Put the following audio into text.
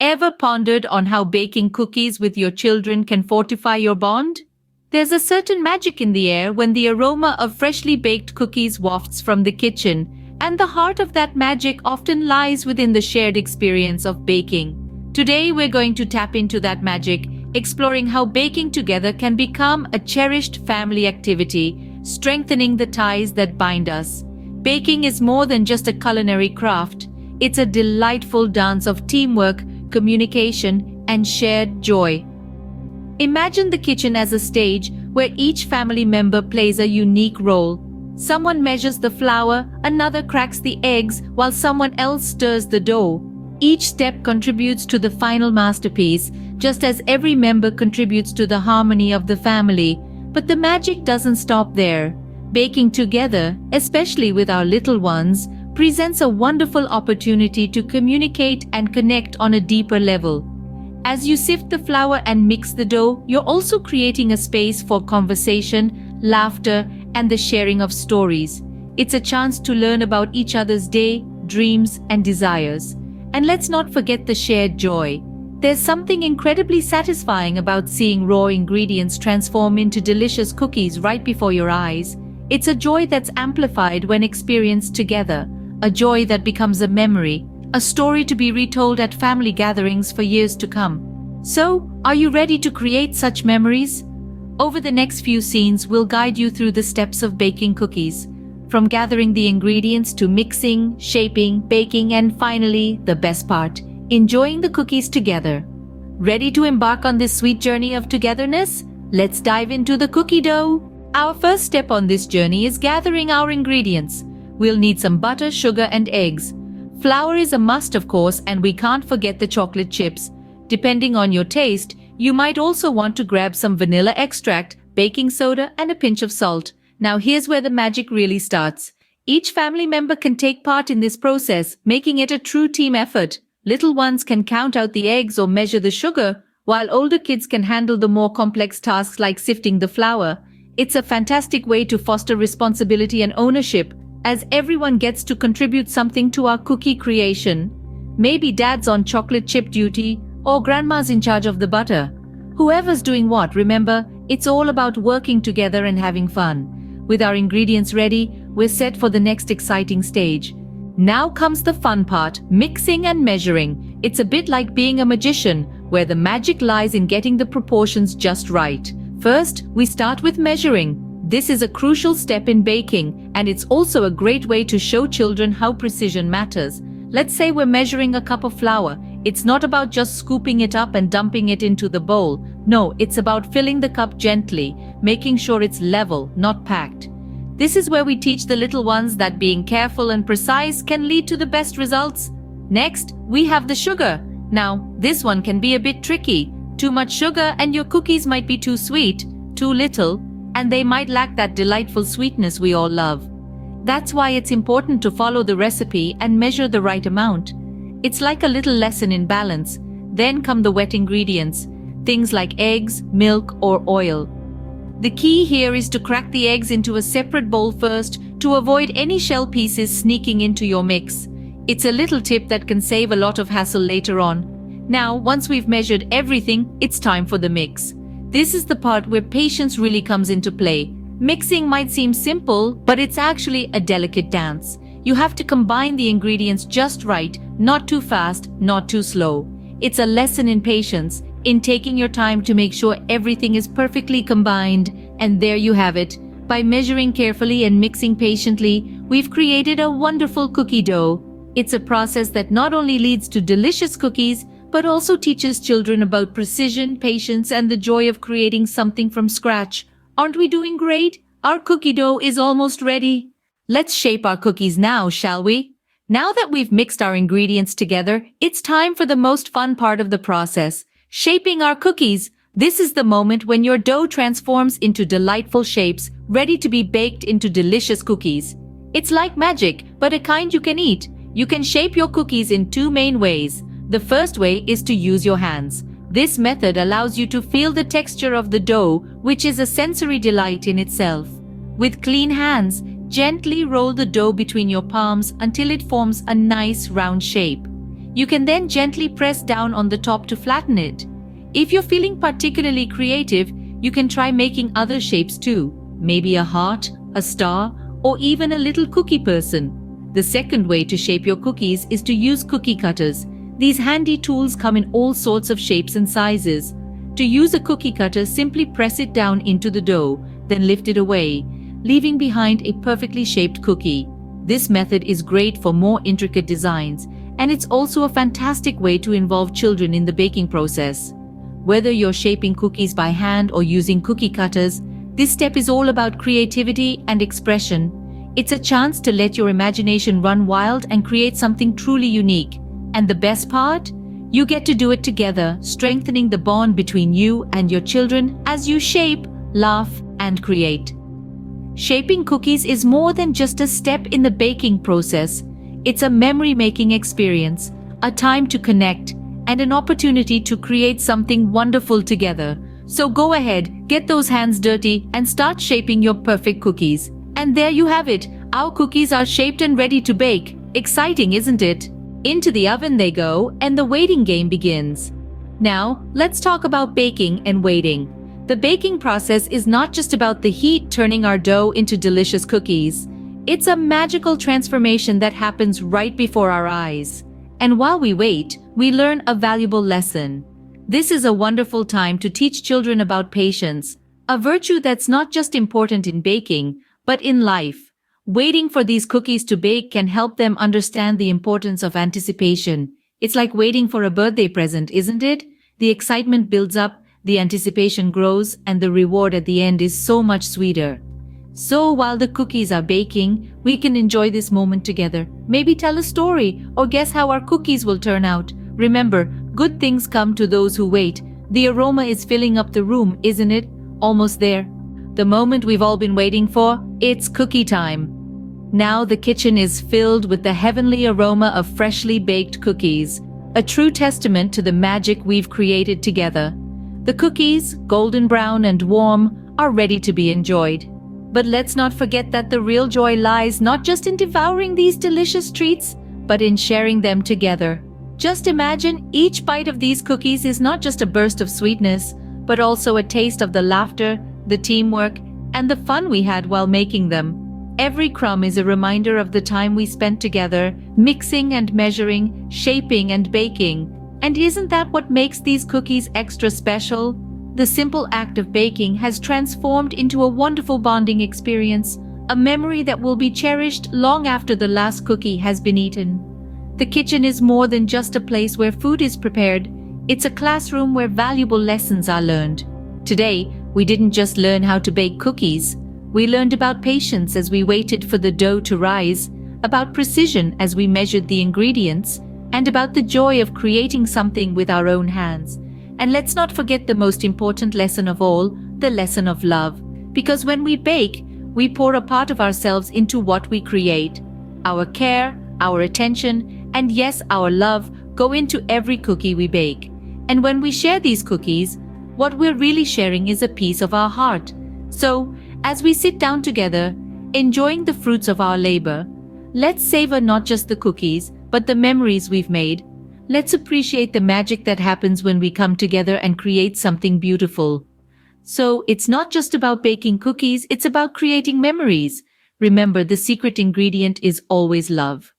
Ever pondered on how baking cookies with your children can fortify your bond? There's a certain magic in the air when the aroma of freshly baked cookies wafts from the kitchen, and the heart of that magic often lies within the shared experience of baking. Today we're going to tap into that magic, exploring how baking together can become a cherished family activity, strengthening the ties that bind us. Baking is more than just a culinary craft. It's a delightful dance of teamwork, communication, and shared joy. Imagine the kitchen as a stage where each family member plays a unique role. Someone measures the flour, another cracks the eggs, while someone else stirs the dough. Each step contributes to the final masterpiece, just as every member contributes to the harmony of the family. But the magic doesn't stop there. Baking together, especially with our little ones, presents a wonderful opportunity to communicate and connect on a deeper level. As you sift the flour and mix the dough, you're also creating a space for conversation, laughter, and the sharing of stories. It's a chance to learn about each other's day, dreams, and desires. And let's not forget the shared joy. There's something incredibly satisfying about seeing raw ingredients transform into delicious cookies right before your eyes. It's a joy that's amplified when experienced together, a joy that becomes a memory, a story to be retold at family gatherings for years to come. So, are you ready to create such memories? Over the next few scenes, we'll guide you through the steps of baking cookies. From gathering the ingredients to mixing, shaping, baking, and finally, the best part, enjoying the cookies together. Ready to embark on this sweet journey of togetherness? Let's dive into the cookie dough. Our first step on this journey is gathering our ingredients. We'll need some butter, sugar, and eggs. Flour is a must, of course, and we can't forget the chocolate chips. Depending on your taste, you might also want to grab some vanilla extract, baking soda, and a pinch of salt. Now here's where the magic really starts. Each family member can take part in this process, making it a true team effort. Little ones can count out the eggs or measure the sugar, while older kids can handle the more complex tasks like sifting the flour. It's a fantastic way to foster responsibility and ownership, as everyone gets to contribute something to our cookie creation. Maybe dad's on chocolate chip duty, or grandma's in charge of the butter. Whoever's doing what, remember, it's all about working together and having fun. With our ingredients ready, we're set for the next exciting stage. Now comes the fun part, mixing and measuring. It's a bit like being a magician, where the magic lies in getting the proportions just right. First, we start with measuring. This is a crucial step in baking, and it's also a great way to show children how precision matters. Let's say we're measuring a cup of flour. It's not about just scooping it up and dumping it into the bowl. No, it's about filling the cup gently, making sure it's level, not packed. This is where we teach the little ones that being careful and precise can lead to the best results. Next, we have the sugar. Now, this one can be a bit tricky. Too much sugar and your cookies might be too sweet, too little, and they might lack that delightful sweetness we all love. That's why it's important to follow the recipe and measure the right amount. It's like a little lesson in balance. Then come the wet ingredients, things like eggs, milk, or oil. The key here is to crack the eggs into a separate bowl first to avoid any shell pieces sneaking into your mix. It's a little tip that can save a lot of hassle later on. Now, once we've measured everything, it's time for the mix. This is the part where patience really comes into play. Mixing might seem simple, but it's actually a delicate dance. You have to combine the ingredients just right, not too fast, not too slow. It's a lesson in patience, in taking your time to make sure everything is perfectly combined, and there you have it. By measuring carefully and mixing patiently, we've created a wonderful cookie dough. It's a process that not only leads to delicious cookies, but also teaches children about precision, patience, and the joy of creating something from scratch. Aren't we doing great? Our cookie dough is almost ready. Let's shape our cookies now, shall we? Now that we've mixed our ingredients together, it's time for the most fun part of the process, shaping our cookies. This is the moment when your dough transforms into delightful shapes, ready to be baked into delicious cookies. It's like magic, but a kind you can eat. You can shape your cookies in two main ways. The first way is to use your hands. This method allows you to feel the texture of the dough, which is a sensory delight in itself. With clean hands, gently roll the dough between your palms until it forms a nice round shape. You can then gently press down on the top to flatten it. If you're feeling particularly creative, you can try making other shapes too, maybe a heart, a star, or even a little cookie person. The second way to shape your cookies is to use cookie cutters. These handy tools come in all sorts of shapes and sizes. To use a cookie cutter, simply press it down into the dough, then lift it away, leaving behind a perfectly shaped cookie. This method is great for more intricate designs, and it's also a fantastic way to involve children in the baking process. Whether you're shaping cookies by hand or using cookie cutters, this step is all about creativity and expression. It's a chance to let your imagination run wild and create something truly unique. And the best part? You get to do it together, strengthening the bond between you and your children as you shape, laugh, and create. Shaping cookies is more than just a step in the baking process. It's a memory-making experience, a time to connect, and an opportunity to create something wonderful together. So go ahead, get those hands dirty, and start shaping your perfect cookies. And there you have it. Our cookies are shaped and ready to bake. Exciting, isn't it? Into the oven they go, and the waiting game begins. Now, let's talk about baking and waiting. The baking process is not just about the heat turning our dough into delicious cookies. It's a magical transformation that happens right before our eyes. And while we wait, we learn a valuable lesson. This is a wonderful time to teach children about patience, a virtue that's not just important in baking, but in life. Waiting for these cookies to bake can help them understand the importance of anticipation. It's like waiting for a birthday present, isn't it? The excitement builds up, the anticipation grows, and the reward at the end is so much sweeter. So while the cookies are baking, we can enjoy this moment together. Maybe tell a story or guess how our cookies will turn out. Remember, good things come to those who wait. The aroma is filling up the room, isn't it? Almost there. The moment we've all been waiting for, it's cookie time. Now the kitchen is filled with the heavenly aroma of freshly baked cookies, a true testament to the magic we've created together. The cookies, golden brown and warm, are ready to be enjoyed. But let's not forget that the real joy lies not just in devouring these delicious treats, but in sharing them together. Just imagine each bite of these cookies is not just a burst of sweetness, but also a taste of the laughter, the teamwork, and the fun we had while making them. Every crumb is a reminder of the time we spent together, mixing and measuring, shaping and baking. And isn't that what makes these cookies extra special? The simple act of baking has transformed into a wonderful bonding experience, a memory that will be cherished long after the last cookie has been eaten. The kitchen is more than just a place where food is prepared. It's a classroom where valuable lessons are learned. Today, we didn't just learn how to bake cookies. We learned about patience as we waited for the dough to rise, about precision as we measured the ingredients, and about the joy of creating something with our own hands. And let's not forget the most important lesson of all, the lesson of love. Because when we bake, we pour a part of ourselves into what we create. Our care, our attention, and yes, our love go into every cookie we bake. And when we share these cookies, what we're really sharing is a piece of our heart. So, as we sit down together, enjoying the fruits of our labor, let's savor not just the cookies, but the memories we've made. Let's appreciate the magic that happens when we come together and create something beautiful. So, it's not just about baking cookies, it's about creating memories. Remember, the secret ingredient is always love.